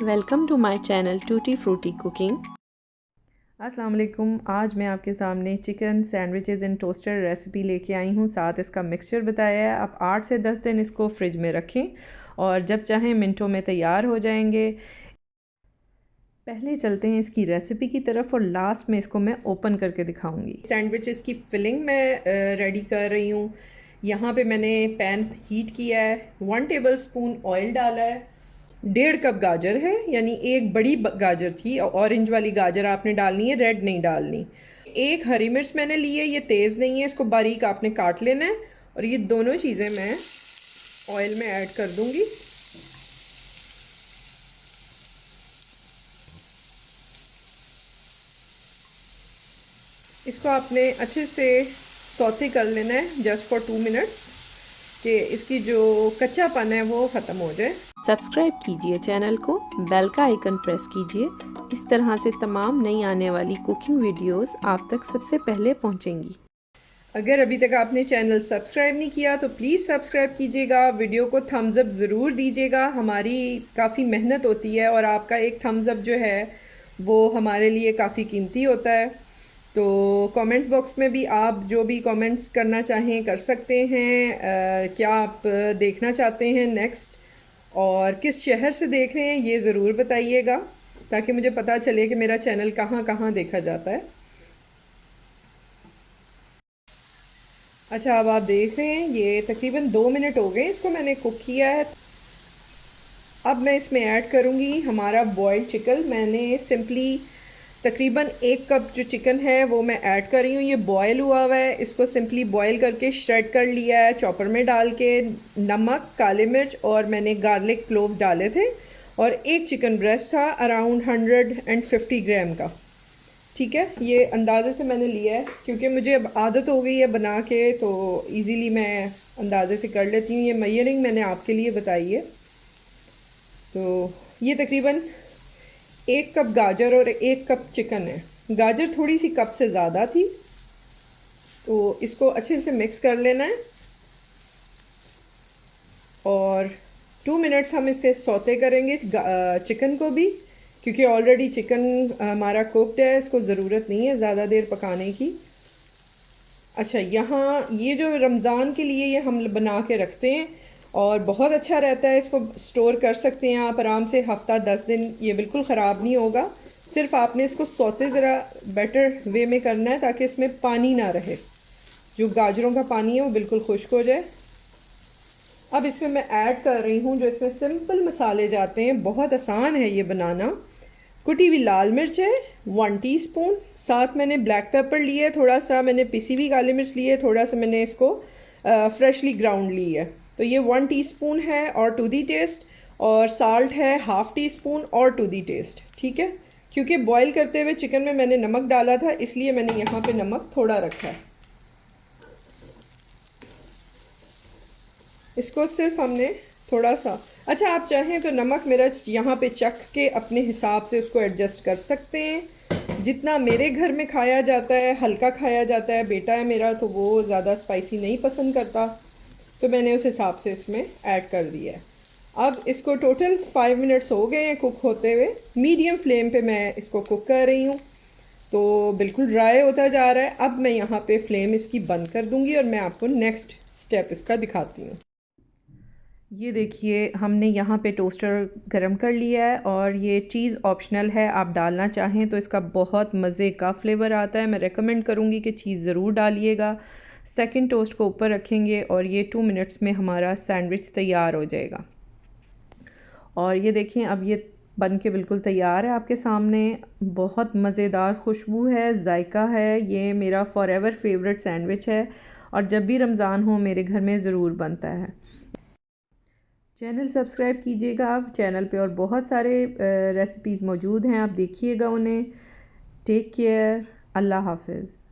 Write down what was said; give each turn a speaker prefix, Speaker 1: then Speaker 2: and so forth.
Speaker 1: Welcome to my channel tutti frutti cooking.
Speaker 2: अस्सलाम वालेकुम। आज मैं आपके सामने chicken sandwiches in toaster recipe लेके आई हूँ। साथ इसका मिक्सचर बताया है। आप 8 से 10 दिन इसको फ्रिज में रखें और जब चाहें मिनटों में तैयार हो जाएंगे। पहले चलते हैं इसकी रेसिपी की तरफ और लास्ट में इसको मैं ओपन करके दिखाऊंगी। सैंडविचेस की फिलिंग मैं रेडी कर रही हूँ। यहाँ पे मैंने पैन हीट किया है, 1 टेबल स्पून ऑयल डाला है, 1.5 कप गाजर है, यानी एक बड़ी गाजर थी। ऑरेंज वाली गाजर आपने डालनी है, रेड नहीं डालनी। एक हरी मिर्च मैंने ली है, ये तेज़ नहीं है, इसको बारीक आपने काट लेना है। और ये दोनों चीज़ें मैं ऑयल में ऐड कर दूंगी। इसको आपने अच्छे से सौते कर लेना है जस्ट फॉर 2 मिनट्स, कि इसकी जो कच्चापन है वो ख़त्म हो जाए।
Speaker 1: सब्सक्राइब कीजिए चैनल को, बेल का आइकन प्रेस कीजिए। इस तरह से तमाम नई आने वाली कुकिंग वीडियोस आप तक सबसे पहले पहुंचेंगी।
Speaker 2: अगर अभी तक आपने चैनल सब्सक्राइब नहीं किया तो प्लीज़ सब्सक्राइब कीजिएगा। वीडियो को थम्स अप ज़रूर दीजिएगा, हमारी काफ़ी मेहनत होती है और आपका एक थम्स अप जो है वो हमारे लिए काफ़ी कीमती होता है। तो कमेंट बॉक्स में भी आप जो भी कमेंट्स करना चाहें कर सकते हैं। क्या आप देखना चाहते हैं नेक्स्ट, और किस शहर से देख रहे हैं ये ज़रूर बताइएगा, ताकि मुझे पता चले कि मेरा चैनल कहाँ कहाँ देखा जाता है। अच्छा, अब आप देख रहे हैं ये तकरीबन 2 मिनट हो गए इसको मैंने कुक किया है। अब मैं इसमें ऐड करूँगी हमारा बॉइल्ड चिकन। मैंने सिंपली तकरीबन 1 कप जो चिकन है वो मैं ऐड कर रही हूँ। ये बॉयल हुआ हुआ है, इसको सिंपली बॉयल करके श्रेड कर लिया है चॉपर में डाल के। नमक, काली मिर्च और मैंने गार्लिक क्लोव्स डाले थे। और एक चिकन ब्रेस्ट था अराउंड 150 ग्राम का। ठीक है, ये अंदाज़े से मैंने लिया है क्योंकि मुझे अब आदत हो गई है बना के, तो इजीली मैं अंदाज़े से कर लेती हूँ। ये मेजरिंग मैंने आपके लिए बताई है। तो ये तकरीबन 1 कप गाजर और 1 कप चिकन है। गाजर थोड़ी सी कप से ज़्यादा थी, तो इसको अच्छे से मिक्स कर लेना है। और 2 मिनट्स हम इसे सौते करेंगे चिकन को भी, क्योंकि ऑलरेडी चिकन हमारा कुक्ड है, इसको ज़रूरत नहीं है ज़्यादा देर पकाने की। अच्छा, यहाँ ये जो रमज़ान के लिए ये हम बना के रखते हैं और बहुत अच्छा रहता है। इसको स्टोर कर सकते हैं आप आराम से हफ्ता 10 दिन, ये बिल्कुल ख़राब नहीं होगा। सिर्फ आपने इसको सौते ज़रा बेटर वे में करना है ताकि इसमें पानी ना रहे, जो गाजरों का पानी है वो बिल्कुल खुश्क हो जाए। अब इसमें मैं ऐड कर रही हूँ जो इसमें सिंपल मसाले जाते हैं, बहुत आसान है ये बनाना। कुटी हुई लाल मिर्च है 1 टीस्पून, साथ मैंने ब्लैक पेपर लिया है, थोड़ा सा मैंने पिसी हुई काली मिर्च ली है, थोड़ा सा मैंने इसको फ्रेशली ग्राउंड ली है। तो ये 1 टीस्पून है और टू दी टेस्ट। और साल्ट है ½ टीस्पून और टू दी टेस्ट। ठीक है, क्योंकि बॉईल करते हुए चिकन में मैंने नमक डाला था, इसलिए मैंने यहाँ पे नमक थोड़ा रखा है। इसको सिर्फ हमने थोड़ा सा, अच्छा आप चाहें तो नमक मिर्च यहाँ पे चख के अपने हिसाब से उसको एडजस्ट कर सकते हैं। जितना मेरे घर में खाया जाता है, हल्का खाया जाता है, बेटा है मेरा तो वो ज़्यादा स्पाइसी नहीं पसंद करता, तो मैंने उस हिसाब से इसमें ऐड कर दिया है। अब इसको टोटल 5 मिनट्स हो गए हैं कुक होते हुए। मीडियम फ्लेम पे मैं इसको कुक कर रही हूँ, तो बिल्कुल ड्राई होता जा रहा है। अब मैं यहाँ पे फ्लेम इसकी बंद कर दूँगी और मैं आपको नेक्स्ट स्टेप इसका दिखाती हूँ। ये देखिए, हमने यहाँ पे टोस्टर गरम कर लिया है और ये चीज़ ऑप्शनल है, आप डालना चाहें तो इसका बहुत मज़े का फ्लेवर आता है। मैं रेकमेंड करूँगी कि चीज़ ज़रूर डालिएगा। सेकंड टोस्ट को ऊपर रखेंगे और ये 2 मिनट्स में हमारा सैंडविच तैयार हो जाएगा। और ये देखें, अब ये बन के बिल्कुल तैयार है आपके सामने। बहुत मज़ेदार खुशबू है, जायका है। ये मेरा फॉरएवर फेवरेट सैंडविच है और जब भी रमज़ान हो मेरे घर में ज़रूर बनता है। चैनल सब्सक्राइब कीजिएगा आप, चैनल पे और बहुत सारे रेसिपीज़ मौजूद हैं, आप देखिएगा उन्हें। टेक केयर, अल्लाह हाफ़िज़।